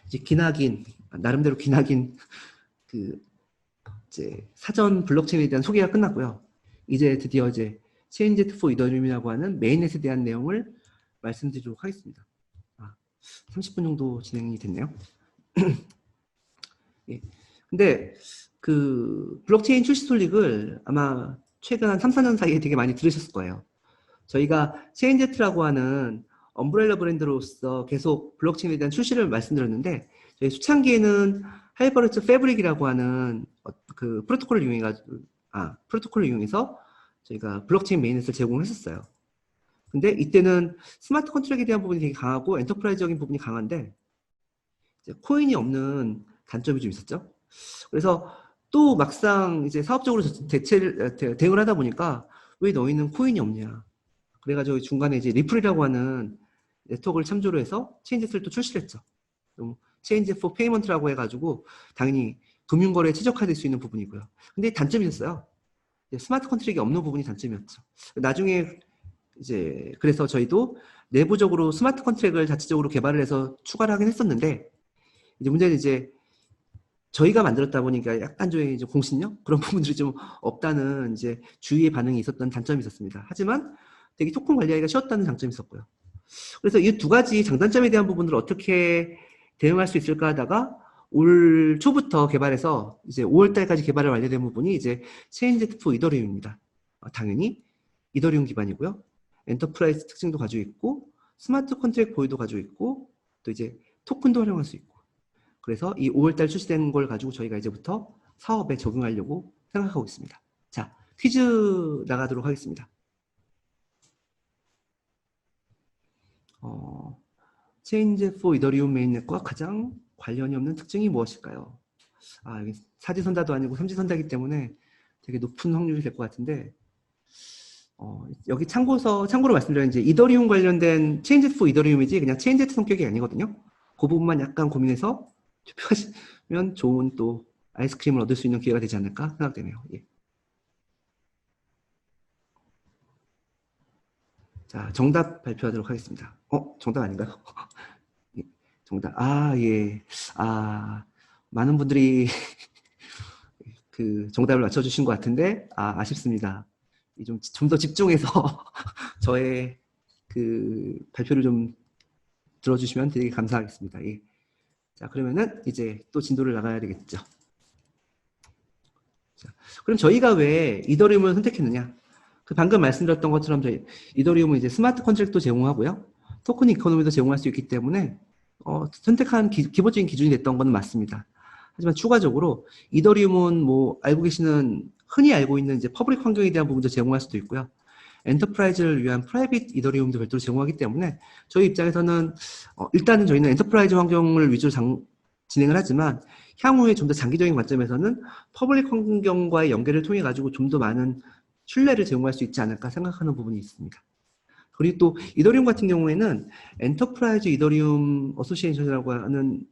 이제 기나긴, 나름대로 기나긴 그 이제 사전 블록체인에 대한 소개가 끝났고요. 이제 드디어 이제 체인제트4 이더리움이라고 하는 메인넷에 대한 내용을 말씀드리도록 하겠습니다. 30분 정도 진행이 됐네요. 예. 근데 그 블록체인 출시 솔릭을 아마 최근 한 3, 4년 사이에 되게 많이 들으셨을 거예요. 저희가 체인제트라고 하는 엄브렐라 브랜드로서 계속 블록체인에 대한 출시를 말씀드렸는데, 저희 수창기에는 하이퍼레츠 패브릭이라고 하는 그 프로토콜을 이용해서 저희가 블록체인 메인넷을 제공했었어요. 근데 이때는 스마트 컨트랙에 대한 부분이 되게 강하고 엔터프라이즈적인 부분이 강한데, 이제 코인이 없는 단점이 좀 있었죠. 그래서 또 막상 이제 사업적으로 대응을 하다 보니까 왜 너희는 코인이 없냐. 그래가지고 중간에 이제 리플이라고 하는 네트워크를 참조로 해서 체인제트를 또 출시를 했죠. 체인지 포 페이먼트라고 해가지고 당연히 금융거래에 최적화될 수 있는 부분이고요. 근데 단점이 있었어요. 스마트 컨트랙이 없는 부분이 단점이었죠. 나중에 이제 그래서 저희도 내부적으로 스마트 컨트랙을 자체적으로 개발을 해서 추가를 하긴 했었는데, 이제 문제는 이제 저희가 만들었다 보니까 약간 좀 이제 공신력 그런 부분들이 좀 없다는 이제 주위의 반응이 있었던 단점이 있었습니다. 하지만 되게 토큰 관리하기가 쉬웠다는 장점이 있었고요. 그래서 이 두 가지 장단점에 대한 부분들을 어떻게 대응할 수 있을까 하다가 올 초부터 개발해서 이제 5월 달까지 개발을 완료된 부분이 이제 체인제트4 이더리움입니다. 당연히 이더리움 기반이고요. 엔터프라이즈 특징도 가지고 있고 스마트 컨트랙 보유도 가지고 있고 또 이제 토큰도 활용할 수 있고, 그래서 이 5월달 출시된 걸 가지고 저희가 이제부터 사업에 적용하려고 생각하고 있습니다. 자, 퀴즈 나가도록 하겠습니다. 체인제4 이더리움 메인넷과 가장 관련이 없는 특징이 무엇일까요? 여기 사지선다도 아니고 삼지선다이기 때문에 되게 높은 확률이 될 것 같은데, 여기 참고로 말씀드리면 이제 이더리움 관련된 체인제트4 이더리움이지 그냥 체인제트 성격이 아니거든요. 그 부분만 약간 고민해서 투표하시면 좋은 또 아이스크림을 얻을 수 있는 기회가 되지 않을까 생각되네요. 예. 자, 정답 발표하도록 하겠습니다. 정답 아닌가요? 예, 정답. 예. 많은 분들이 그 정답을 맞춰주신 것 같은데, 아쉽습니다. 좀 더 집중해서 저의 그 발표를 좀 들어주시면 되게 감사하겠습니다. 예. 자, 그러면은 이제 또 진도를 나가야 되겠죠. 자, 그럼 저희가 왜 이더리움을 선택했느냐? 그 방금 말씀드렸던 것처럼 저희 이더리움은 이제 스마트 컨트랙도 제공하고요, 토큰 이코노미도 제공할 수 있기 때문에 선택한 기본적인 기준이 됐던 건 맞습니다. 하지만 추가적으로 이더리움은 뭐 흔히 알고 있는 이제 퍼블릭 환경에 대한 부분도 제공할 수도 있고요, 엔터프라이즈를 위한 프라이빗 이더리움도 별도로 제공하기 때문에 저희 입장에서는 일단은 저희는 엔터프라이즈 환경을 위주로 진행을 하지만 향후에 좀 더 장기적인 관점에서는 퍼블릭 환경과의 연계를 통해 가지고 좀 더 많은 신뢰를 제공할 수 있지 않을까 생각하는 부분이 있습니다. 그리고 또 이더리움 같은 경우에는 엔터프라이즈 이더리움 어소시에이션이라고 하는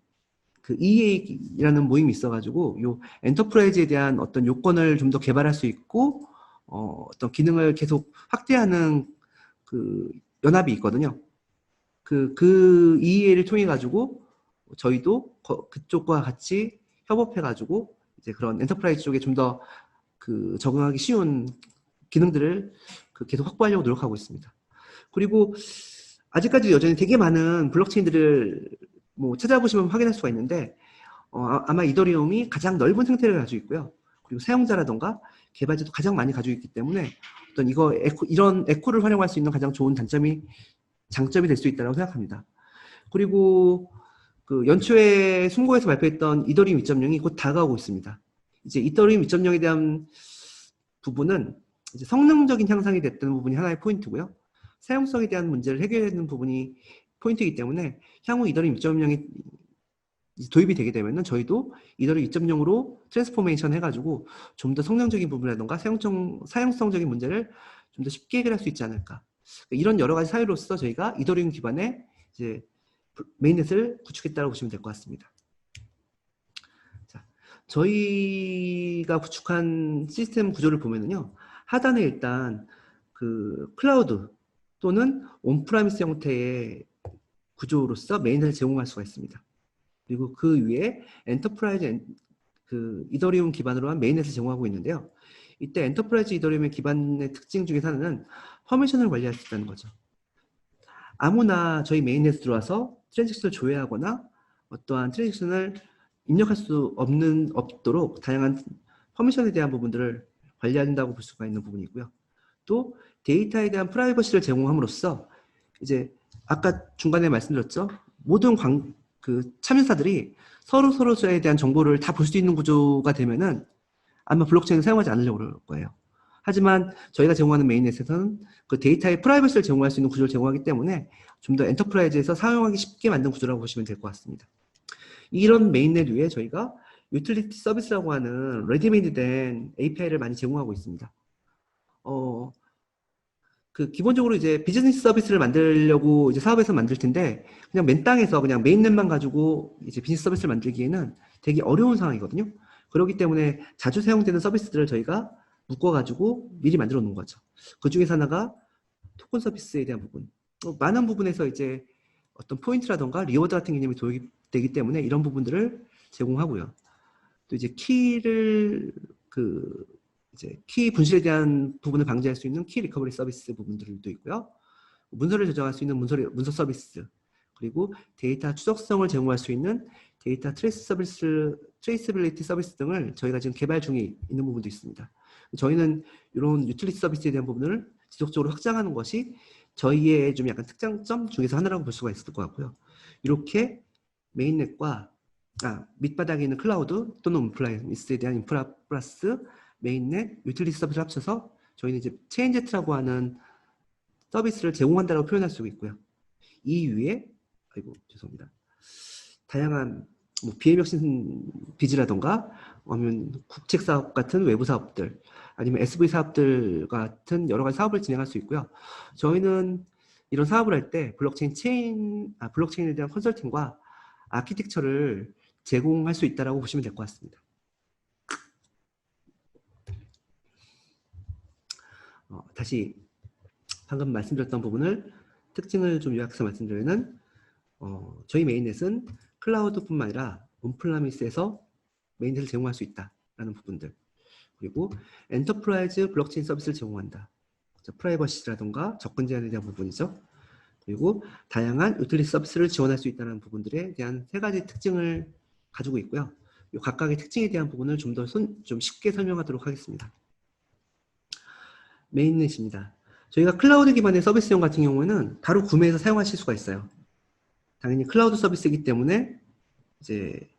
그 EA라는 모임이 있어가지고 요 엔터프라이즈에 대한 어떤 요건을 좀 더 개발할 수 있고 어떤 기능을 계속 확대하는 그 연합이 있거든요. 그 EA를 통해 가지고 저희도 그쪽과 같이 협업해 가지고 이제 그런 엔터프라이즈 쪽에 좀 더 그 적응하기 쉬운 기능들을 계속 확보하려고 노력하고 있습니다. 그리고 아직까지 여전히 되게 많은 블록체인들을 뭐 찾아보시면 확인할 수가 있는데 아마 이더리움이 가장 넓은 생태를 가지고 있고요. 그리고 사용자라던가 개발자도 가장 많이 가지고 있기 때문에 어떤 이런 에코를 활용할 수 있는 가장 좋은 장점이 될 수 있다고 생각합니다. 그리고 그 연초에 숨고에서 발표했던 이더리움 2.0이 곧 다가오고 있습니다. 이제 이더리움 2.0에 대한 부분은 이제 성능적인 향상이 됐던 부분이 하나의 포인트고요, 사용성에 대한 문제를 해결하는 부분이 포인트이기 때문에 향후 이더리움 2.0이 도입이 되게 되면은 저희도 이더리움 2.0으로 트랜스포메이션 해가지고 좀 더 성능적인 부분이라던가 사용성적인 문제를 좀 더 쉽게 해결할 수 있지 않을까, 이런 여러 가지 사유로서 저희가 이더리움 기반의 이제 메인넷을 구축했다고 보시면 될 것 같습니다. 자, 저희가 구축한 시스템 구조를 보면은요, 하단에 일단 그 클라우드 또는 온프라미스 형태의 구조로서 메인넷을 제공할 수가 있습니다. 그리고 그 위에 엔터프라이즈 이더리움 기반으로 한 메인넷을 제공하고 있는데요. 이때 엔터프라이즈 이더리움의 기반의 특징 중에 하나는 퍼미션을 관리할 수 있다는 거죠. 아무나 저희 메인넷에 들어와서 트랜잭션을 조회하거나 어떠한 트랜잭션을 입력할 수 없도록 다양한 퍼미션에 대한 부분들을 관리한다고 볼 수가 있는 부분이고요. 또 데이터에 대한 프라이버시를 제공함으로써 이제 아까 중간에 말씀드렸죠. 모든 참여사들이 서로에 대한 정보를 다 볼 수 있는 구조가 되면은 아마 블록체인을 사용하지 않으려고 그럴 거예요. 하지만 저희가 제공하는 메인넷에서는 그 데이터의 프라이버시를 제공할 수 있는 구조를 제공하기 때문에 좀 더 엔터프라이즈에서 사용하기 쉽게 만든 구조라고 보시면 될 것 같습니다. 이런 메인넷 위에 저희가 유틸리티 서비스라고 하는 레디메이드 된 API를 많이 제공하고 있습니다. 기본적으로 이제 비즈니스 서비스를 만들려고 이제 사업에서 만들 텐데 그냥 맨 땅에서 그냥 메인넷만 가지고 이제 비즈니스 서비스를 만들기에는 되게 어려운 상황이거든요. 그렇기 때문에 자주 사용되는 서비스들을 저희가 묶어가지고 미리 만들어 놓은 거죠. 그 중에서 하나가 토큰 서비스에 대한 부분. 많은 부분에서 이제 어떤 포인트라던가 리워드 같은 개념이 도입되기 때문에 이런 부분들을 제공하고요. 또 이제 키 분실에 대한 부분을 방지할 수 있는 키 리커버리 서비스 부분들도 있고요. 문서를 저장할 수 있는 문서 서비스, 그리고 데이터 추적성을 제공할 수 있는 데이터 트레이스빌리티 서비스 등을 저희가 지금 개발 중에 있는 부분도 있습니다. 저희는 이런 유틸리티 서비스에 대한 부분을 지속적으로 확장하는 것이 저희의 좀 약간 특장점 중에서 하나라고 볼 수가 있을 것 같고요. 이렇게 메인넷과 밑바닥에 있는 클라우드 또는 온프라미스에 대한 인프라 플러스 메인넷, 유틸리티 서비스를 합쳐서 저희는 이제 체인제트라고 하는 서비스를 제공한다고 표현할 수 있고요. 이 위에 죄송합니다. 다양한 BM혁신 비즈라던가 아니면 국책 사업 같은 외부 사업들 아니면 SV 사업들 같은 여러 가지 사업을 진행할 수 있고요. 저희는 이런 사업을 할 때 블록체인에 대한 컨설팅과 아키텍처를 제공할 수 있다고 보시면 될 것 같습니다. 다시 방금 말씀드렸던 부분을 특징을 좀 요약해서 말씀드리면 저희 메인넷은 클라우드뿐만 아니라 온프라미스에서 메인넷을 제공할 수 있다라는 부분들, 그리고 엔터프라이즈 블록체인 서비스를 제공한다. 프라이버시라든가 접근 제한에 대한 부분이죠. 그리고 다양한 유틸리티 서비스를 지원할 수 있다는 부분들에 대한 세 가지 특징을 가지고 있고요. 이 각각의 특징에 대한 부분을 좀 더 좀 쉽게 설명하도록 하겠습니다. 메인넷입니다. 저희가 클라우드 기반의 서비스용 같은 경우에는 바로 구매해서 사용하실 수가 있어요. 당연히 클라우드 서비스이기 때문에 이제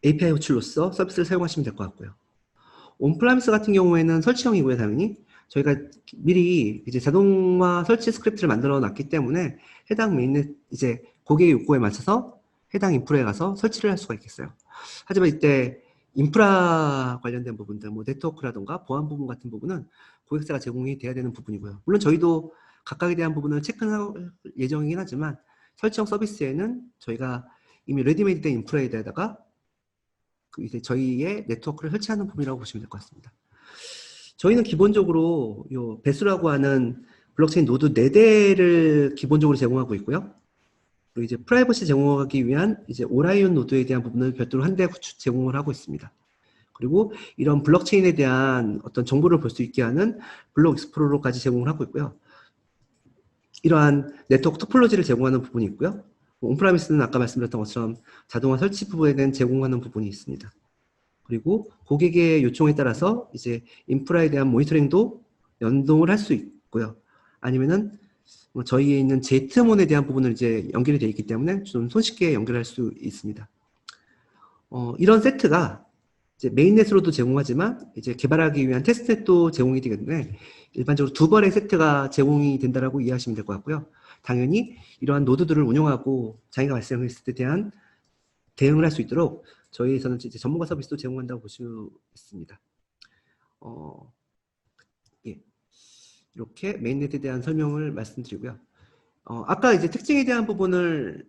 API 호출로서 서비스를 사용하시면 될 것 같고요. 온프라미스 같은 경우에는 설치형이고요, 당연히. 저희가 미리 이제 자동화 설치 스크립트를 만들어 놨기 때문에 해당 메인넷 이제 고객의 욕구에 맞춰서 해당 인프라에 가서 설치를 할 수가 있겠어요. 하지만 이때 인프라 관련된 부분들, 네트워크라든가 보안 부분 같은 부분은 고객사가 제공이 돼야 되는 부분이고요. 물론 저희도 각각에 대한 부분을 체크할 예정이긴 하지만 설치형 서비스에는 저희가 이미 레디메이드 된 인프라에다가 이제 저희의 네트워크를 설치하는 부분이라고 보시면 될 것 같습니다. 저희는 기본적으로 요 배수라고 하는 블록체인 노드 4대를 기본적으로 제공하고 있고요. 그리고 이제 프라이버시 제공하기 위한 이제 오라이온 노드에 대한 부분을 별도로 한 대 제공을 하고 있습니다. 그리고 이런 블록체인에 대한 어떤 정보를 볼 수 있게 하는 블록 익스플로러까지 제공을 하고 있고요. 이러한 네트워크 토폴로지를 제공하는 부분이 있고요. 온프라미스는 아까 말씀드렸던 것처럼 자동화 설치 부분에 대한 제공하는 부분이 있습니다. 그리고 고객의 요청에 따라서 이제 인프라에 대한 모니터링도 연동을 할 수 있고요. 아니면은 저희에 있는 제트몬에 대한 부분을 이제 연결이 되어 있기 때문에 좀 손쉽게 연결할 수 있습니다. 이런 세트가 이제 메인넷으로도 제공하지만 이제 개발하기 위한 테스트넷도 제공이 되기 때문에 일반적으로 2번의 세트가 제공이 된다라고 이해하시면 될 것 같고요. 당연히 이러한 노드들을 운영하고 장애가 발생했을 때 대한 대응을 할 수 있도록 저희에서는 이제 전문가 서비스도 제공한다고 볼 수 있습니다. 예. 이렇게 메인넷에 대한 설명을 말씀드리고요. 아까 이제 특징에 대한 부분을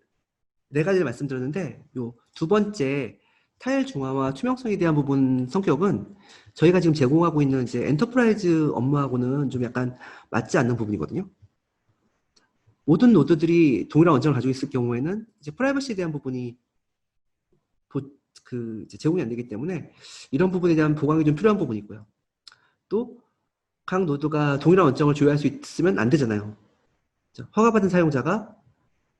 4가지를 말씀드렸는데 요 2번째 타일 중화와 투명성에 대한 부분 성격은 저희가 지금 제공하고 있는 이제 엔터프라이즈 업무하고는 좀 약간 맞지 않는 부분이거든요. 모든 노드들이 동일한 원점을 가지고 있을 경우에는 이제 프라이버시에 대한 부분이 이제 제공이 안 되기 때문에 이런 부분에 대한 보강이 좀 필요한 부분이고요. 또 각 노드가 동일한 원점을 조회할 수 있으면 안 되잖아요. 허가받은 사용자가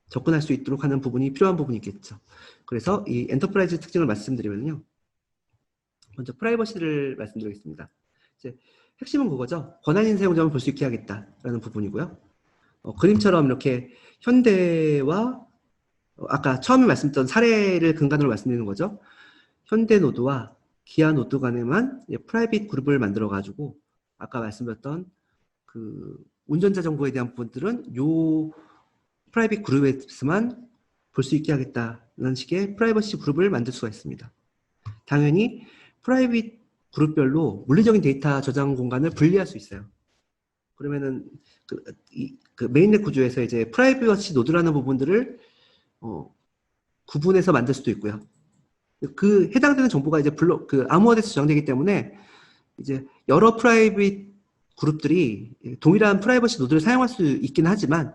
접근할 수 있도록 하는 부분이 필요한 부분이 있겠죠. 그래서 이 엔터프라이즈 특징을 말씀드리면요. 먼저 프라이버시를 말씀드리겠습니다. 이제 핵심은 그거죠. 권한인 사용자만 볼 수 있게 하겠다라는 부분이고요. 그림처럼 이렇게 현대와 아까 처음에 말씀드렸던 사례를 근간으로 말씀드리는 거죠. 현대 노드와 기아 노드 간에만 프라이빗 그룹을 만들어 가지고 아까 말씀드렸던 그 운전자 정보에 대한 부분들은 요 프라이빗 그룹에서만 볼 수 있게 하겠다는 식의 프라이버시 그룹을 만들 수가 있습니다. 당연히 프라이빗 그룹별로 물리적인 데이터 저장 공간을 분리할 수 있어요. 그러면은 그 메인넷 구조에서 이제 프라이버시 노드라는 부분들을 구분해서 만들 수도 있고요. 그 해당되는 정보가 이제 암호화돼서 저장되기 때문에 이제 여러 프라이빗 그룹들이 동일한 프라이버시 노드를 사용할 수 있긴 하지만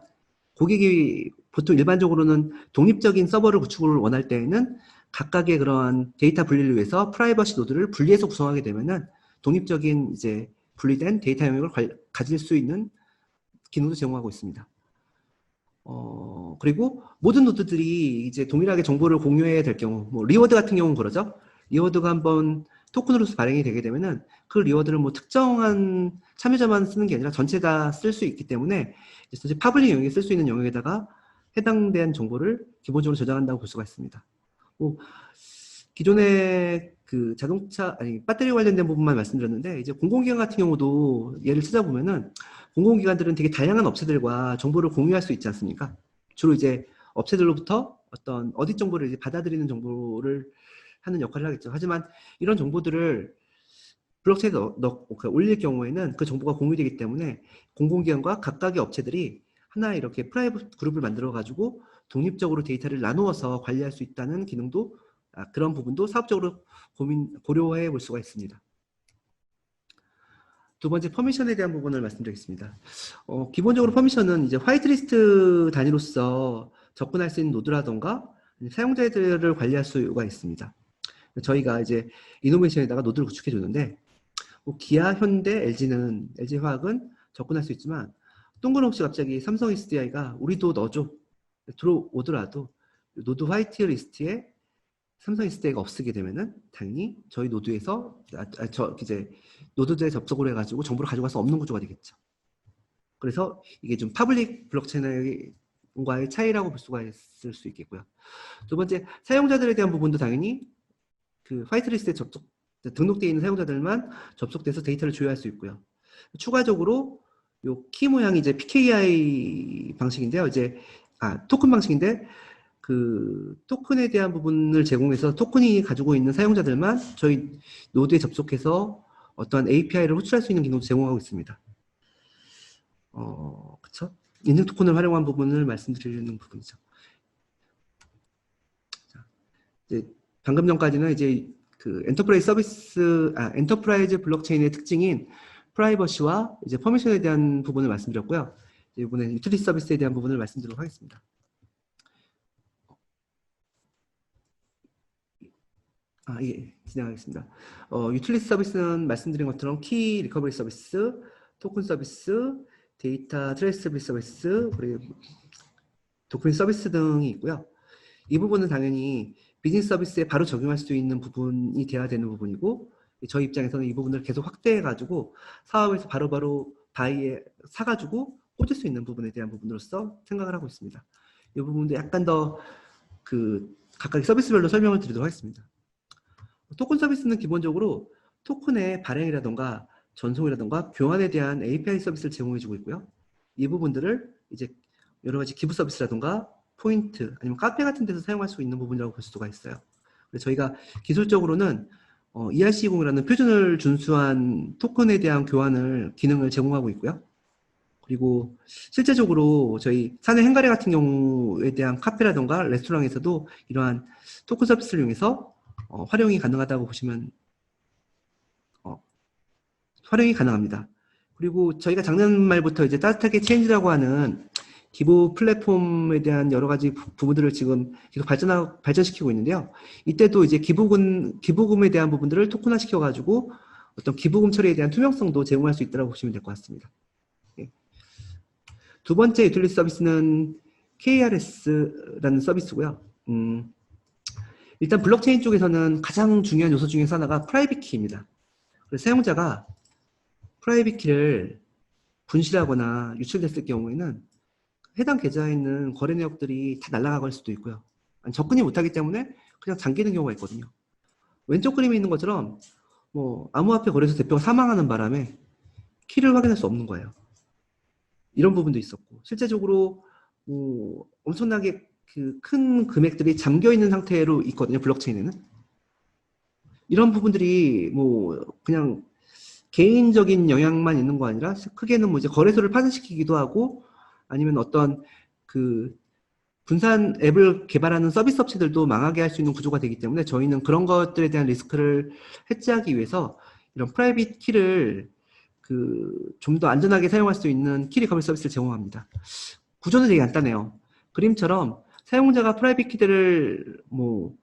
고객이 보통 일반적으로는 독립적인 서버를 구축을 원할 때에는 각각의 그러한 데이터 분리를 위해서 프라이버시 노드를 분리해서 구성하게 되면은 독립적인 이제 분리된 데이터 영역을 가질 수 있는 기능도 제공하고 있습니다. 그리고 모든 노드들이 이제 동일하게 정보를 공유해야 될 경우, 뭐 리워드 같은 경우는 그러죠. 리워드가 한번 토큰으로서 발행이 되게 되면은 그 리워드를 뭐 특정한 참여자만 쓰는 게 아니라 전체 다 쓸 수 있기 때문에 전체 파블릭 영역에 쓸 수 있는 영역에다가 해당된 정보를 기본적으로 저장한다고 볼 수가 있습니다. 뭐 기존의 그 배터리 관련된 부분만 말씀드렸는데 이제 공공기관 같은 경우도 예를 찾아보면은 공공기관들은 되게 다양한 업체들과 정보를 공유할 수 있지 않습니까? 주로 이제 업체들로부터 어떤 어디 정보를 이제 받아들이는 정보를 하는 역할을 하겠죠. 하지만 이런 정보들을 블록체인에 올릴 경우에는 그 정보가 공유되기 때문에 공공기관과 각각의 업체들이 하나의 이렇게 프라이빗 그룹을 만들어 가지고 독립적으로 데이터를 나누어서 관리할 수 있다는 기능도 그런 부분도 사업적으로 고려해 볼 수가 있습니다. 두 번째 퍼미션에 대한 부분을 말씀드리겠습니다. 기본적으로 퍼미션은 이제 화이트리스트 단위로서 접근할 수 있는 노드라던가 사용자들을 관리할 수가 있습니다. 저희가 이제 이노베이션에다가 노드를 구축해 줬는데 기아, 현대, LG화학은 접근할 수 있지만 뜬금없이 갑자기 삼성 SDI가 우리도 넣어줘 들어오더라도 노드 화이트 리스트에 삼성 SDI가 없게 되면은 당연히 저희 노드에서 이제 노드에 접속을 해가지고 정보를 가져갈 수 없는 구조가 되겠죠. 그래서 이게 좀 파블릭 블록체인과의 차이라고 볼 수가 있을 수 있겠고요. 두 번째, 사용자들에 대한 부분도 당연히 그 화이트리스트에 등록되어 있는 사용자들만 접속돼서 데이터를 조회할 수 있고요. 추가적으로 요 키 모양이 이제 PKI 방식인데요. 이제 토큰 방식인데 그 토큰에 대한 부분을 제공해서 토큰이 가지고 있는 사용자들만 저희 노드에 접속해서 어떠한 API를 호출할 수 있는 기능도 제공하고 있습니다. 그쵸? 인증 토큰을 활용한 부분을 말씀드리는 부분이죠. 자, 이제 방금 전까지는 이제 그 엔터프라이즈 블록체인의 특징인 프라이버시와 이제 퍼미션에 대한 부분을 말씀드렸고요. 이번에 유틸리티 서비스에 대한 부분을 말씀드리도록 하겠습니다. 예, 진행하겠습니다. 유틸리티 서비스는 말씀드린 것처럼 키 리커버리 서비스, 토큰 서비스, 데이터 트레이서비스 서비스, 그리고 도크린 서비스 등이 있고요. 이 부분은 당연히 비즈니스 서비스에 바로 적용할 수 있는 부분이 돼야 되는 부분이고 저희 입장에서는 이 부분을 계속 확대해가지고 사업에서 바로바로 사가지고 꽂을 수 있는 부분에 대한 부분으로서 생각을 하고 있습니다. 이 부분도 약간 더 각각의 서비스별로 설명을 드리도록 하겠습니다. 토큰 서비스는 기본적으로 토큰의 발행이라던가 전송이라던가 교환에 대한 API 서비스를 제공해주고 있고요. 이 부분들을 이제 여러 가지 기부 서비스라던가 포인트 아니면 카페 같은 데서 사용할 수 있는 부분이라고 볼 수가 있어요. 그래서 저희가 기술적으로는 ERC20이라는 표준을 준수한 토큰에 대한 기능을 제공하고 있고요. 그리고 실제적으로 저희 사내 행가래 같은 경우에 대한 카페라던가 레스토랑에서도 이러한 토큰 서비스를 이용해서 활용이 가능하다고 보시면 활용이 가능합니다. 그리고 저희가 작년 말부터 이제 따뜻하게 체인지라고 하는 기부 플랫폼에 대한 여러 가지 부분들을 지금 계속 발전시키고 있는데요. 이때도 이제 기부금에 대한 부분들을 토큰화 시켜가지고 어떤 기부금 처리에 대한 투명성도 제공할 수 있다고 보시면 될 것 같습니다. 예. 두 번째 유틸리티 서비스는 KRS라는 서비스고요. 일단 블록체인 쪽에서는 가장 중요한 요소 중에 하나가 프라이빗 키입니다. 그래서 사용자가 프라이빗 키를 분실하거나 유출됐을 경우에는 해당 계좌에 있는 거래 내역들이 다 날아갈 수도 있고요. 접근이 못하기 때문에 그냥 잠기는 경우가 있거든요. 왼쪽 그림에 있는 것처럼 뭐 암호화폐 거래소 대표가 사망하는 바람에 키를 확인할 수 없는 거예요. 이런 부분도 있었고, 실제적으로 뭐 엄청나게 그 큰 금액들이 잠겨 있는 상태로 있거든요. 블록체인에는. 이런 부분들이 뭐 그냥 개인적인 영향만 있는 거 아니라 크게는 뭐 이제 거래소를 파산시키기도 하고, 아니면 어떤 그 분산 앱을 개발하는 서비스 업체들도 망하게 할 수 있는 구조가 되기 때문에 저희는 그런 것들에 대한 리스크를 해지하기 위해서 이런 프라이빗 키를 그 좀 더 안전하게 사용할 수 있는 키 리커버리 서비스를 제공합니다. 구조는 되게 간단해요. 그림처럼 사용자가 프라이빗 키들을 뭐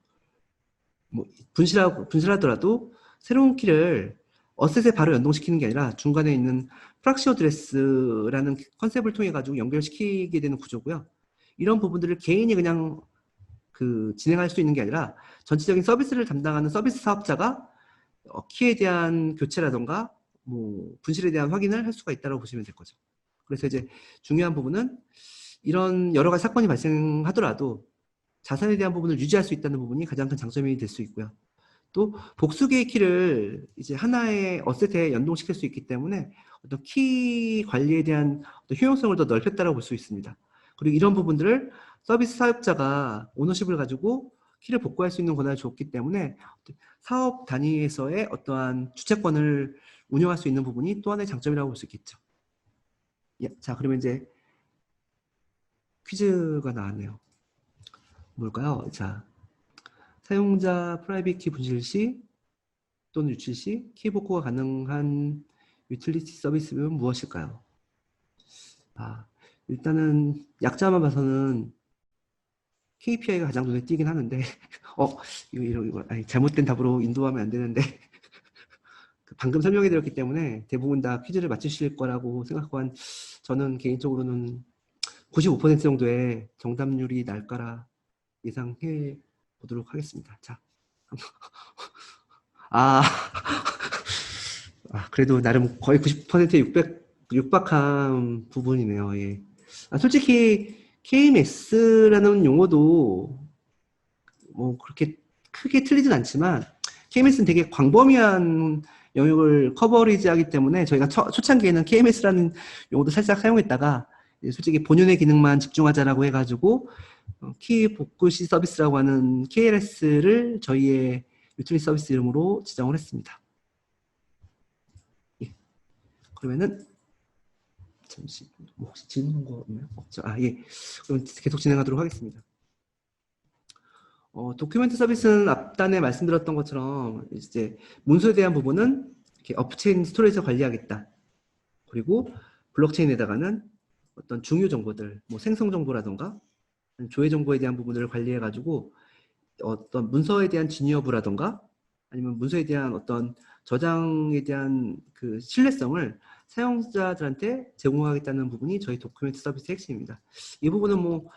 분실하더라도 새로운 키를 어셋에 바로 연동시키는 게 아니라 중간에 있는 프락시 어드레스라는 컨셉을 통해 가지고 연결시키게 되는 구조고요. 이런 부분들을 개인이 그냥 그 진행할 수 있는 게 아니라 전체적인 서비스를 담당하는 서비스 사업자가 키에 대한 교체라던가 뭐 분실에 대한 확인을 할 수가 있다고 보시면 될 거죠. 그래서 이제 중요한 부분은 이런 여러 가지 사건이 발생하더라도 자산에 대한 부분을 유지할 수 있다는 부분이 가장 큰 장점이 될 수 있고요. 또 복수 개의 키를 이제 하나의 어셋에 연동시킬 수 있기 때문에 어떤 키 관리에 대한 어떤 효용성을 더 넓혔다고 볼 수 있습니다. 그리고 이런 부분들을 서비스 사업자가 오너십을 가지고 키를 복구할 수 있는 권한을 줬기 때문에 사업 단위에서의 어떠한 주체권을 운영할 수 있는 부분이 또 하나의 장점이라고 볼 수 있겠죠. 예, 자, 그러면 이제 퀴즈가 나왔네요. 뭘까요? 자, 사용자 프라이빗 키 분실 시 또는 유출 시 키 복구가 가능한 유틸리티 서비스는 무엇일까요? 일단은 약자만 봐서는 KPI가 가장 눈에 띄긴 하는데 이거 아니, 잘못된 답으로 인도하면 안 되는데 방금 설명해 드렸기 때문에 대부분 다 퀴즈를 맞추실 거라고 생각한 저는 개인적으로는 95% 정도의 정답률이 날 거라 예상해 보도록 하겠습니다. 자, 그래도 나름 거의 90%에 육박한 부분이네요. 예. 솔직히 KMS라는 용어도 뭐 그렇게 크게 틀리진 않지만 KMS는 되게 광범위한 영역을 커버리지하기 때문에 저희가 초창기에는 KMS라는 용어도 살짝 사용했다가 솔직히 본연의 기능만 집중하자라고 해가지고 키 복구 시 서비스라고 하는 KLS를 저희의 유틸리티 서비스 이름으로 지정을 했습니다. 예. 그러면은 잠시 혹시 질문 거 없나요? 없죠. 예. 그럼 계속 진행하도록 하겠습니다. 도큐멘트 서비스는 앞단에 말씀드렸던 것처럼 이제 문서에 대한 부분은 이렇게 업체인 스토리지에서 관리하겠다. 그리고 블록체인에다가는 어떤 중요 정보들, 뭐 생성 정보라던가 조회 정보에 대한 부분들을 관리해가지고 어떤 문서에 대한 진위 여부라던가 아니면 문서에 대한 어떤 저장에 대한 그 신뢰성을 사용자들한테 제공하겠다는 부분이 저희 도큐멘트 서비스의 핵심입니다. 이 부분은 뭐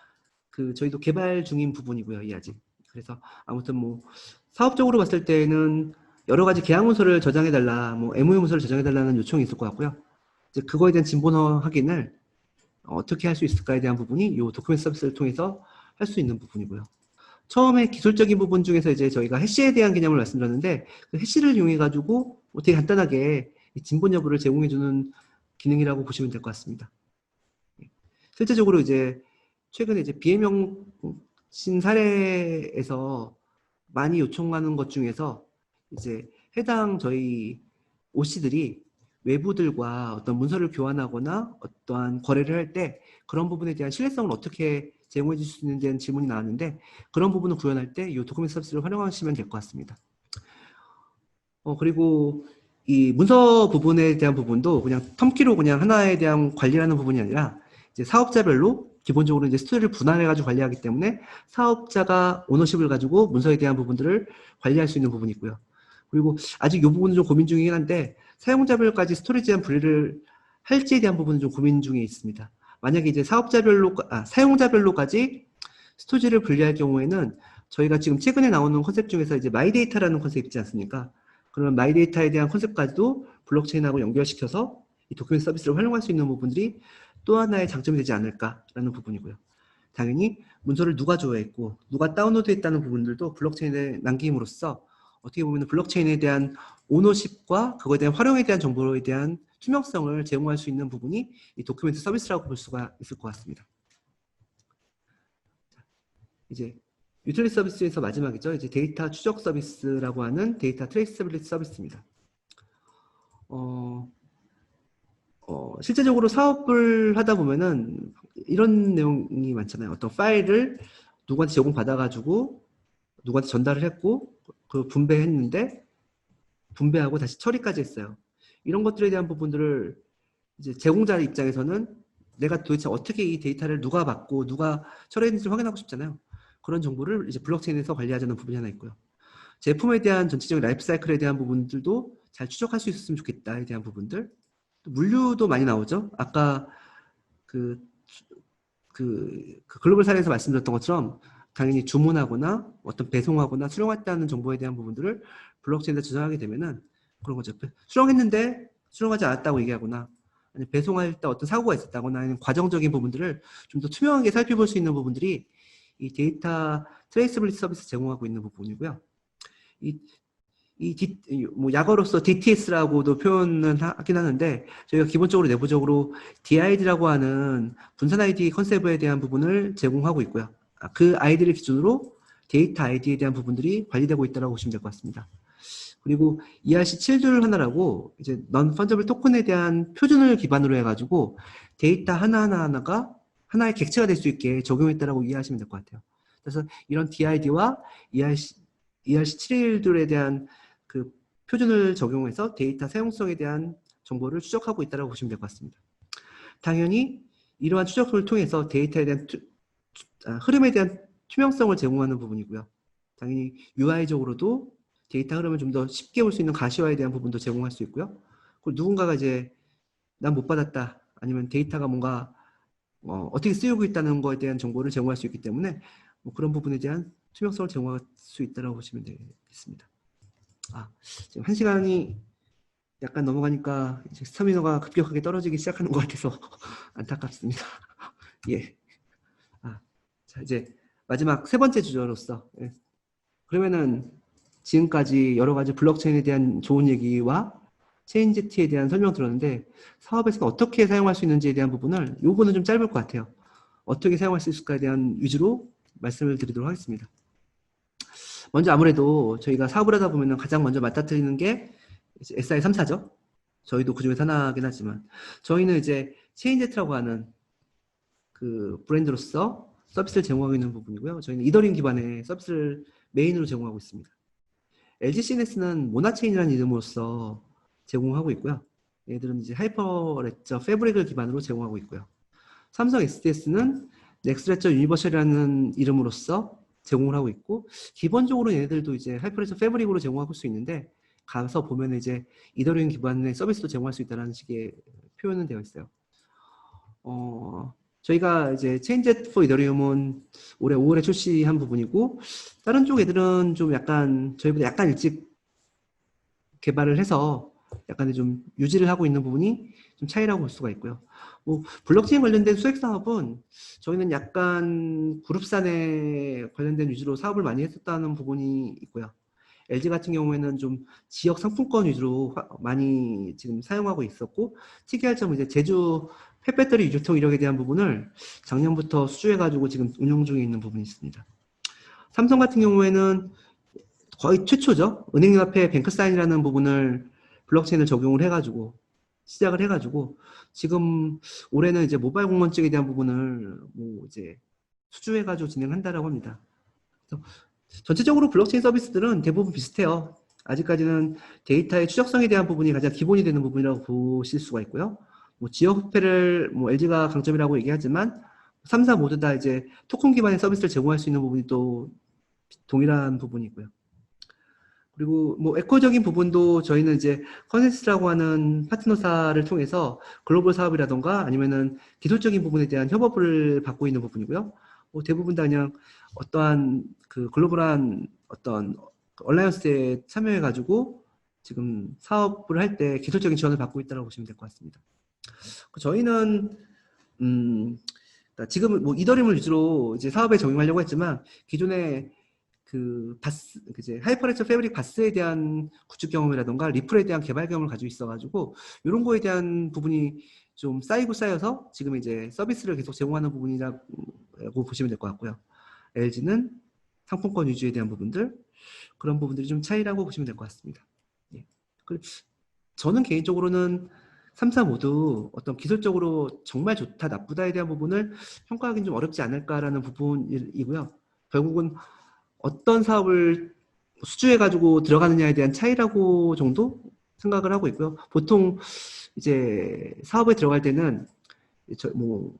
그 저희도 개발 중인 부분이고요, 이 아직. 그래서 아무튼 뭐 사업적으로 봤을 때는 여러 가지 계약 문서를 저장해달라, 뭐 MOU 문서를 저장해달라는 요청이 있을 것 같고요. 이제 그거에 대한 진본화 확인을 어떻게 할 수 있을까에 대한 부분이 이 도큐멘트 서비스를 통해서 할 수 있는 부분이고요. 처음에 기술적인 부분 중에서 이제 저희가 해시에 대한 개념을 말씀드렸는데 그 해시를 이용해 가지고 되게 간단하게 진본 여부를 제공해주는 기능이라고 보시면 될 것 같습니다. 실제적으로 이제 최근에 이제 비해명신 사례에서 많이 요청하는 것 중에서 이제 해당 저희 OC들이 외부들과 어떤 문서를 교환하거나 어떠한 거래를 할 때 그런 부분에 대한 신뢰성을 어떻게 제공해 줄 수 있는지 질문이 나왔는데 그런 부분을 구현할 때 이 도큐멘트 서비스를 활용하시면 될 것 같습니다. 그리고 이 문서 부분에 대한 부분도 그냥 텀키로 그냥 하나에 대한 관리하는 부분이 아니라 이제 사업자별로 기본적으로 이제 스토리를 분할해가지고 관리하기 때문에 사업자가 오너십을 가지고 문서에 대한 부분들을 관리할 수 있는 부분이 있고요. 그리고 아직 이 부분은 좀 고민 중이긴 한데 사용자별까지 스토리지에 대한 분리를 할지에 대한 부분은 좀 고민 중에 있습니다. 만약에 이제 사용자별로까지 스토리지를 분리할 경우에는 저희가 지금 최근에 나오는 컨셉 중에서 이제 마이데이터라는 컨셉 있지 않습니까? 그런 마이데이터에 대한 컨셉까지도 블록체인하고 연결시켜서 이 도큐멘트 서비스를 활용할 수 있는 부분들이 또 하나의 장점이 되지 않을까라는 부분이고요. 당연히 문서를 누가 조회했고 누가 다운로드했다는 부분들도 블록체인에 남김으로써 어떻게 보면 블록체인에 대한 오너십과 그거에 대한 활용에 대한 정보에 대한 투명성을 제공할 수 있는 부분이 이 도큐멘트 서비스라고 볼 수가 있을 것 같습니다. 이제 유틸리티 서비스에서 마지막이죠. 이제 데이터 추적 서비스라고 하는 데이터 트레이서빌리티 서비스입니다. 실제적으로 사업을 하다 보면은 이런 내용이 많잖아요. 어떤 파일을 누구한테 제공받아가지고 누구한테 전달을 했고 그 분배했는데 분배하고 다시 처리까지 했어요. 이런 것들에 대한 부분들을 이제 제공자 입장에서는 내가 도대체 어떻게 이 데이터를 누가 받고 누가 처리했는지 확인하고 싶잖아요. 그런 정보를 이제 블록체인에서 관리하자는 부분이 하나 있고요. 제품에 대한 전체적인 라이프 사이클에 대한 부분들도 잘 추적할 수 있었으면 좋겠다에 대한 부분들. 또 물류도 많이 나오죠. 아까 그 글로벌 사례에서 말씀드렸던 것처럼 당연히 주문하거나 어떤 배송하거나 수령했다는 정보에 대한 부분들을 블록체인에 저장하게 되면은 그런 거죠. 수령했는데 수령하지 않았다고 얘기하거나 아니면 배송할 때 어떤 사고가 있었다거나 아니면 과정적인 부분들을 좀 더 투명하게 살펴볼 수 있는 부분들이 이 데이터 트레이서빌리티 서비스 제공하고 있는 부분이고요. 뭐 약어로서 DTS라고도 표현은 하긴 하는데 저희가 기본적으로 내부적으로 DID라고 하는 분산 ID 컨셉에 대한 부분을 제공하고 있고요. 그 아이디를 기준으로 데이터 아이디에 대한 부분들이 관리되고 있다고 보시면 될 것 같습니다. 그리고 ERC7둘 하나라고 이제 non-fungible 토큰에 대한 표준을 기반으로 해가지고 데이터 하나가 하나의 객체가 될 수 있게 적용했다라고 이해하시면 될 것 같아요. 그래서 이런 DID와 ERC7둘에 대한 그 표준을 적용해서 데이터 사용성에 대한 정보를 추적하고 있다고 보시면 될 것 같습니다. 당연히 이러한 추적을 통해서 데이터에 대한 흐름에 대한 투명성을 제공하는 부분이고요. 당연히 UI적으로도 데이터 흐름을 좀 더 쉽게 볼 수 있는 가시화에 대한 부분도 제공할 수 있고요. 그리고 누군가가 이제 난 못 받았다 아니면 데이터가 뭔가 어떻게 쓰이고 있다는 것에 대한 정보를 제공할 수 있기 때문에 뭐 그런 부분에 대한 투명성을 제공할 수 있다고 보시면 되겠습니다. 지금 1시간이 약간 넘어가니까 이제 스타미너가 급격하게 떨어지기 시작하는 것 같아서 안타깝습니다. 예. 자, 이제 마지막 세 번째 주제로서 그러면은 지금까지 여러 가지 블록체인에 대한 좋은 얘기와 체인지티에 대한 설명 들었는데 사업에서 어떻게 사용할 수 있는지에 대한 부분을 이 부분은 좀 짧을 것 같아요. 어떻게 사용할 수 있을까에 대한 위주로 말씀을 드리도록 하겠습니다. 먼저 아무래도 저희가 사업을 하다 보면 가장 먼저 맡아드리는 게 SI 3사죠. 저희도 그 중에 하나긴 하지만 저희는 이제 체인제트라고 하는 그 브랜드로서 서비스를 제공하고 있는 부분이고요. 저희는 이더리움 기반의 서비스를 메인으로 제공하고 있습니다. LG CNS는 모나체인이라는 이름으로서 제공하고 있고요. 얘들은 이제 하이퍼레저 패브릭을 기반으로 제공하고 있고요. 삼성 SDS는 넥스레저 유니버셜이라는 이름으로서 제공을 하고 있고 기본적으로 얘네들도 이제 하이퍼레저 패브릭으로 제공할 수 있는데 가서 보면 이제 이더리움 기반의 서비스도 제공할 수 있다는 식의 표현은 되어 있어요. 저희가 이제 체인젯 포 이더리움은 올해 5월에 출시한 부분이고 다른 쪽 애들은 좀 약간 저희보다 약간 일찍 개발을 해서 약간의 좀 유지를 하고 있는 부분이 좀 차이라고 볼 수가 있고요. 뭐 블록체인 관련된 수익 사업은 저희는 약간 그룹산에 관련된 위주로 사업을 많이 했었다는 부분이 있고요. LG 같은 경우에는 좀 지역 상품권 위주로 많이 지금 사용하고 있었고 특이할 점은 이제 제주 펫배터리 유통 이력에 대한 부분을 작년부터 수주해가지고 지금 운영 중에 있는 부분이 있습니다. 삼성 같은 경우에는 거의 최초죠. 은행연합회 뱅크사인이라는 부분을 블록체인을 적용을 해가지고 시작을 해가지고 지금 올해는 이제 모바일 공무원증에 대한 부분을 뭐 이제 수주해가지고 진행한다라고 합니다. 그래서 전체적으로 블록체인 서비스들은 대부분 비슷해요. 아직까지는 데이터의 추적성에 대한 부분이 가장 기본이 되는 부분이라고 보실 수가 있고요. 뭐 지역 화폐를 뭐 LG가 강점이라고 얘기하지만 3사 모두 다 이제 토큰 기반의 서비스를 제공할 수 있는 부분이 또 동일한 부분이고요. 그리고 뭐 에코적인 부분도 저희는 이제 컨센서스라고 하는 파트너사를 통해서 글로벌 사업이라던가 아니면은 기술적인 부분에 대한 협업을 받고 있는 부분이고요. 뭐 대부분 다 그냥 어떠한 그 글로벌한 어떤 얼라이언스에 참여해가지고 지금 사업을 할 때 기술적인 지원을 받고 있다고 보시면 될 것 같습니다. 저희는 그러니까 지금은 뭐 이더리움을 위주로 이제 사업에 적용하려고 했지만 기존에 그 바스 이제 하이퍼렉처 패브릭 바스에 대한 구축 경험이라던가 리플에 대한 개발 경험을 가지고 있어가지고 이런 거에 대한 부분이 좀 쌓이고 쌓여서 지금 이제 서비스를 계속 제공하는 부분이라고 보시면 될 것 같고요. LG는 상품권 위주에 대한 부분들 그런 부분들이 좀 차이라고 보시면 될 것 같습니다. 예. 저는 개인적으로는 3사 모두 어떤 기술적으로 정말 좋다 나쁘다에 대한 부분을 평가하기는 좀 어렵지 않을까라는 부분이고요. 결국은 어떤 사업을 수주해 가지고 들어가느냐에 대한 차이라고 정도 생각을 하고 있고요. 보통 이제 사업에 들어갈 때는 뭐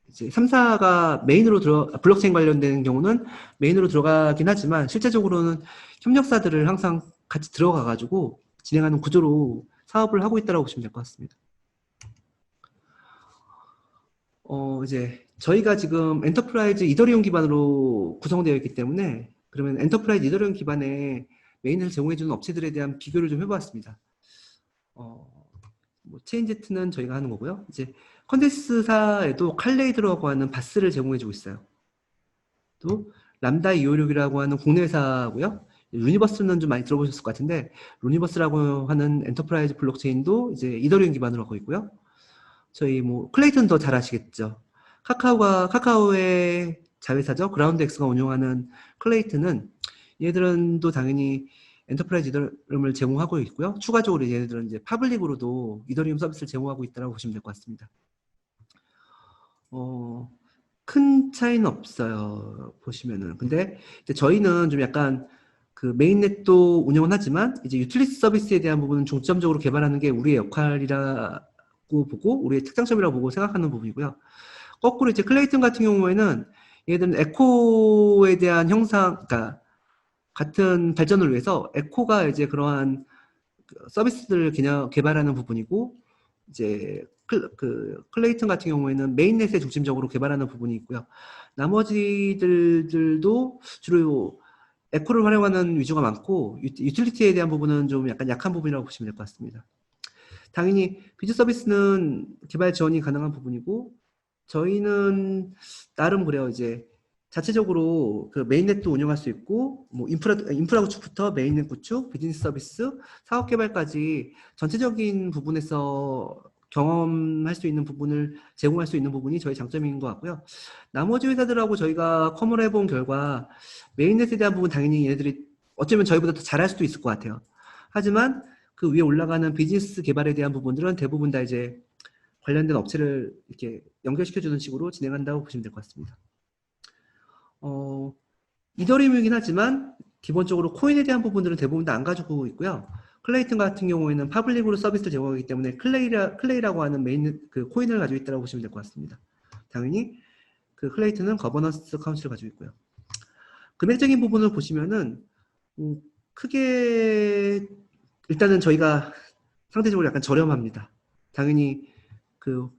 이제 3사가 메인으로 블록체인 관련된 경우는 메인으로 들어가긴 하지만 실제적으로는 협력사들을 항상 같이 들어가 가지고 진행하는 구조로 사업을 하고 있다고 보시면 될 것 같습니다. 이제 저희가 지금 엔터프라이즈 이더리움 기반으로 구성되어 있기 때문에 그러면 엔터프라이즈 이더리움 기반의 메인을 제공해주는 업체들에 대한 비교를 좀 해보았습니다. 뭐 체인제트는 저희가 하는 거고요. 이제 컨덴스사에도 칼레이드라고 하는 바스를 제공해주고 있어요. 또 람다 256이라고 하는 국내 회사고요. 유니버스는 좀 많이 들어보셨을 것 같은데 유니버스라고 하는 엔터프라이즈 블록체인도 이제 이더리움 기반으로 하고 있고요. 저희 뭐 클레이튼 더 잘 아시겠죠. 카카오의 자회사죠. 그라운드엑스가 운영하는 클레이튼은 얘들은도 당연히 엔터프라이즈 이더리움을 제공하고 있고요. 추가적으로 얘네들은 이제 파블릭으로도 이더리움 서비스를 제공하고 있다고 보시면 될 것 같습니다. 큰 차이는 없어요. 보시면은. 근데 저희는 좀 약간 그 메인넷도 운영은 하지만 이제 유틸리티 서비스에 대한 부분은 중점적으로 개발하는 게 우리의 역할이라고 보고 우리의 특장점이라고 보고 생각하는 부분이고요. 거꾸로 이제 클레이튼 같은 경우에는 얘들은 에코에 대한 형상, 그러니까 같은 발전을 위해서 에코가 이제 그러한 서비스들을 그냥 개발하는 부분이고 이제 클레이튼 같은 경우에는 메인넷에 중심적으로 개발하는 부분이 있고요. 나머지들도 주로 에코를 활용하는 위주가 많고 유틸리티에 대한 부분은 좀 약간 약한 부분이라고 보시면 될 것 같습니다. 당연히 비즈 서비스는 개발 지원이 가능한 부분이고 저희는 나름 그래요. 이제 자체적으로 그 메인넷도 운영할 수 있고 뭐 인프라 구축부터 메인넷 구축, 비즈니스 서비스, 사업 개발까지 전체적인 부분에서 경험할 수 있는 부분을 제공할 수 있는 부분이 저희 장점인 것 같고요. 나머지 회사들하고 저희가 커머를 해본 결과 메인넷에 대한 부분 당연히 얘네들이 어쩌면 저희보다 더 잘할 수도 있을 것 같아요. 하지만 그 위에 올라가는 비즈니스 개발에 대한 부분들은 대부분 다 이제 관련된 업체를 이렇게 연결시켜주는 식으로 진행한다고 보시면 될 것 같습니다. 이더리움이긴 하지만 기본적으로 코인에 대한 부분들은 대부분 다 안 가지고 있고요. 클레이튼 같은 경우에는 파블릭으로 서비스를 제공하기 때문에 클레이라고 하는 메인 그 코인을 가지고 있다고 보시면 될 것 같습니다. 당연히 그 클레이튼은 거버넌스 카운슬을 가지고 있고요. 금액적인 부분을 보시면은 크게 일단은 저희가 상대적으로 약간 저렴합니다. 당연히 그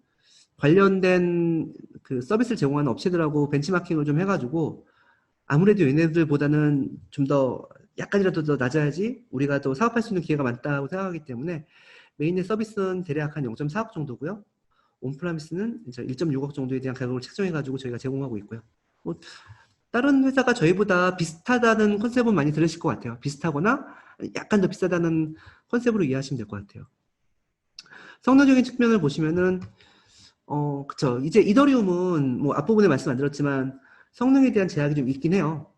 관련된 그 서비스를 제공하는 업체들하고 벤치마킹을 좀 해가지고 아무래도 얘네들보다는 좀 더 약간이라도 더 낮아야지 우리가 또 사업할 수 있는 기회가 많다고 생각하기 때문에 메인의 서비스는 대략 한 0.4억 정도고요. 온프라미스는 1.6억 정도에 대한 가격을 책정해가지고 저희가 제공하고 있고요. 뭐 다른 회사가 저희보다 비슷하다는 컨셉은 많이 들으실 것 같아요. 비슷하거나 약간 더 비싸다는 컨셉으로 이해하시면 될 것 같아요. 성능적인 측면을 보시면은 그쵸. 이제 이더리움은 뭐 앞부분에 말씀 안 드렸지만 성능에 대한 제약이 좀 있긴 해요.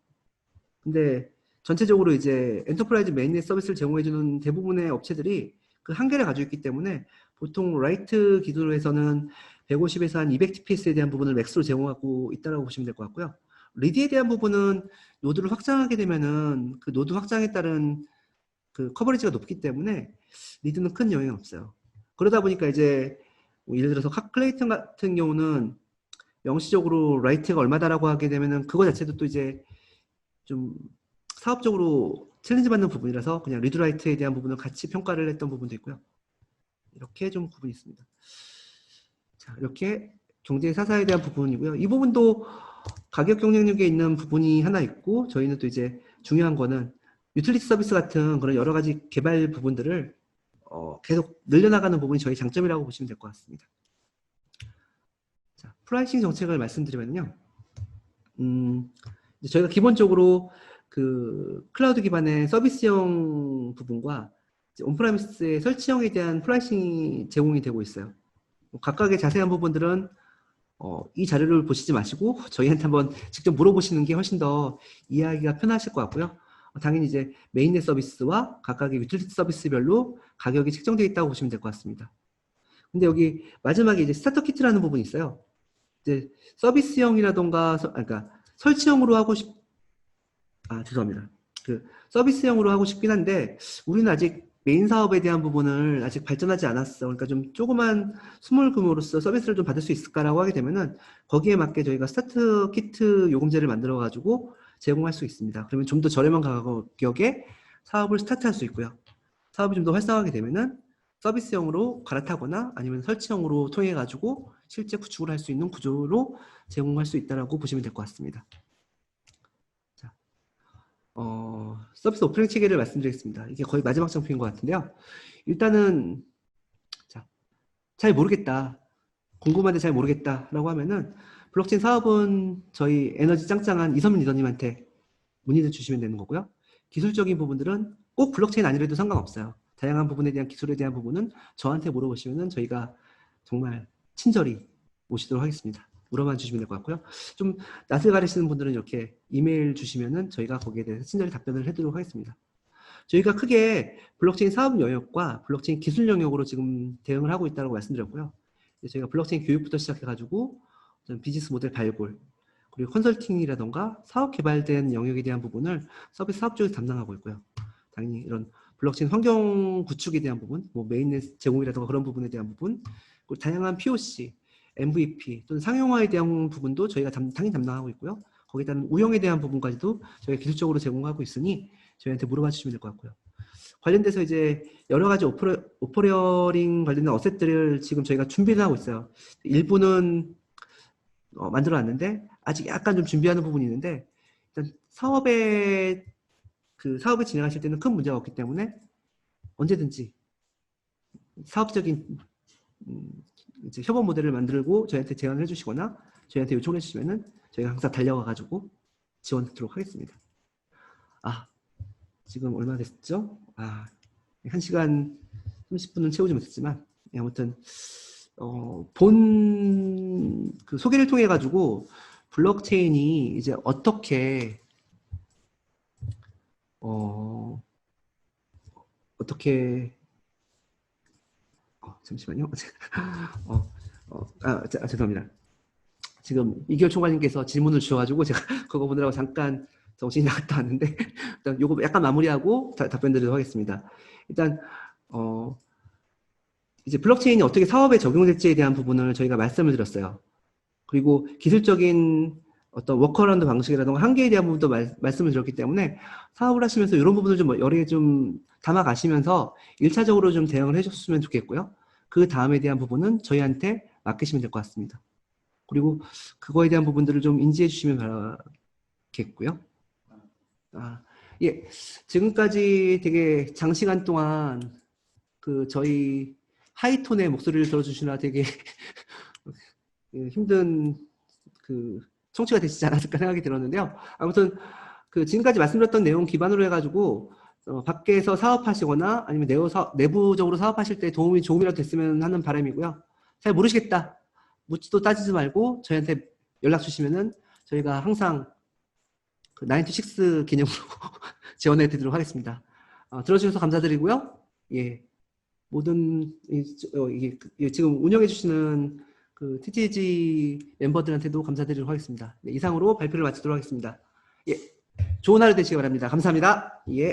근데 전체적으로 이제 엔터프라이즈 메인넷 서비스를 제공해주는 대부분의 업체들이 그 한계를 가지고 있기 때문에 보통 라이트 기술에서는 150에서 한 200TPS에 대한 부분을 맥스로 제공하고 있다고 보시면 될 것 같고요. 리디에 대한 부분은 노드를 확장하게 되면은 그 노드 확장에 따른 그 커버리지가 높기 때문에 리드는 큰 영향이 없어요. 그러다 보니까 이제 뭐 예를 들어서 클레이튼 같은 경우는 명시적으로 라이트가 얼마다라고 하게 되면은 그거 자체도 또 이제 좀 사업적으로 챌린지 받는 부분이라서 그냥 리드라이트에 대한 부분을 같이 평가를 했던 부분도 있고요. 이렇게 좀 부분이 있습니다. 자, 이렇게 경쟁 사사에 대한 부분이고요. 이 부분도 가격 경쟁력에 있는 부분이 하나 있고, 저희는 또 이제 중요한 거는 유틸리티 서비스 같은 그런 여러 가지 개발 부분들을 계속 늘려나가는 부분이 저희 장점이라고 보시면 될 것 같습니다. 자, 프라이싱 정책을 말씀드리면요. 저희가 기본적으로 그 클라우드 기반의 서비스형 부분과 온프라미스의 설치형에 대한 프라이싱이 제공이 되고 있어요. 각각의 자세한 부분들은 이 자료를 보시지 마시고 저희한테 한번 직접 물어보시는 게 훨씬 더 이해하기가 편하실 것 같고요. 당연히 이제 메인넷 서비스와 각각의 유틸리티 서비스별로 가격이 책정되어 있다고 보시면 될 것 같습니다. 근데 여기 마지막에 이제 스타터 키트라는 부분이 있어요. 이제 서비스형이라던가 그러니까 설치형으로 하고 죄송합니다. 그 서비스형으로 하고 싶긴 한데 우리는 아직 메인 사업에 대한 부분을 아직 발전하지 않았어. 그러니까 좀 조그만 스몰 규모로서 서비스를 좀 받을 수 있을까라고 하게 되면은 거기에 맞게 저희가 스타트 키트 요금제를 만들어 가지고 제공할 수 있습니다. 그러면 좀 더 저렴한 가격에 사업을 스타트할 수 있고요. 사업이 좀 더 활성화하게 되면은 서비스형으로 갈아타거나 아니면 설치형으로 통해 가지고 실제 구축을 할 수 있는 구조로 제공할 수 있다라고 보시면 될 것 같습니다. 자, 서비스 오프닝 체계를 말씀드리겠습니다. 이게 거의 마지막 장표인 것 같은데요. 일단은 자, 잘 모르겠다, 궁금한데 잘 모르겠다라고 하면은 블록체인 사업은 저희 에너지 짱짱한 이선민 리더님한테 문의를 주시면 되는 거고요. 기술적인 부분들은 꼭 블록체인 아니라도 상관없어요. 다양한 부분에 대한 기술에 대한 부분은 저한테 물어보시면은 저희가 정말 친절히 모시도록 하겠습니다. 물어봐 주시면 될 것 같고요. 좀 낯을 가리시는 분들은 이렇게 이메일 주시면은 저희가 거기에 대해서 친절히 답변을 해드리도록 하겠습니다. 저희가 크게 블록체인 사업 영역과 블록체인 기술 영역으로 지금 대응을 하고 있다고 말씀드렸고요. 저희가 블록체인 교육부터 시작해가지고 비즈니스 모델 발굴, 그리고 컨설팅이라던가 사업 개발된 영역에 대한 부분을 서비스 사업 쪽에서 담당하고 있고요. 당연히 이런 블록체인 환경 구축에 대한 부분, 뭐 메인넷 제공이라던가 그런 부분에 대한 부분, 그리고 다양한 POC, MVP 또는 상용화에 대한 부분도 저희가 당연히 담당하고 있고요. 거기에 따른 운영에 대한 부분까지도 저희가 기술적으로 제공하고 있으니 저희한테 물어봐 주시면 될 것 같고요. 관련돼서 이제 여러 가지 오퍼러링 관련된 어셋들을 지금 저희가 준비를 하고 있어요. 일부는 만들어 놨는데 아직 약간 좀 준비하는 부분이 있는데, 일단 사업을 진행하실 때는 큰 문제가 없기 때문에 언제든지 사업적인 이제 협업 모델을 만들고 저희한테 제안을 해주시거나 저희한테 요청을 해주시면은 저희가 항상 달려가 가지고 지원하도록 하겠습니다. 지금 얼마 됐죠? 1시간 30분은 채우지 못했지만 아무튼 본 그 소개를 통해 가지고 블록체인이 이제 어떻게 잠시만요. 죄송합니다. 지금 이결 총괄님께서 질문을 주셔가지고 제가 그거 보느라고 잠깐 정신이 나갔다 왔는데 일단 요거 약간 마무리하고 답변 드리도록 하겠습니다. 일단 이제 블록체인이 어떻게 사업에 적용될지에 대한 부분을 저희가 말씀을 드렸어요. 그리고 기술적인 어떤 워커라운드 방식이라든가 한계에 대한 부분도 말씀을 드렸기 때문에 사업을 하시면서 이런 부분을 좀 여러 개 좀 담아 가시면서 1차적으로 좀 대응을 해줬으면 좋겠고요. 그 다음에 대한 부분은 저희한테 맡기시면 될 것 같습니다. 그리고 그거에 대한 부분들을 좀 인지해 주시면 바라겠고요. 예, 지금까지 되게 장시간 동안 그 저희 하이톤의 목소리를 들어주시느라 되게 힘든 그 청취가 되시지 않았을까 생각이 들었는데요. 아무튼 그 지금까지 말씀드렸던 내용 기반으로 해가지고 밖에서 사업하시거나 아니면 내부적으로 사업하실 때 조금이라도 됐으면 하는 바람이고요. 잘 모르시겠다, 묻지도 따지지 말고 저희한테 연락 주시면은 저희가 항상 그 9to6 개념으로 지원해 드리도록 하겠습니다. 들어주셔서 감사드리고요. 예, 모든 지금 운영해 주시는 그 TTG 멤버들한테도 감사드리도록 하겠습니다. 네, 이상으로 발표를 마치도록 하겠습니다. 예, 좋은 하루 되시기 바랍니다. 감사합니다. 예.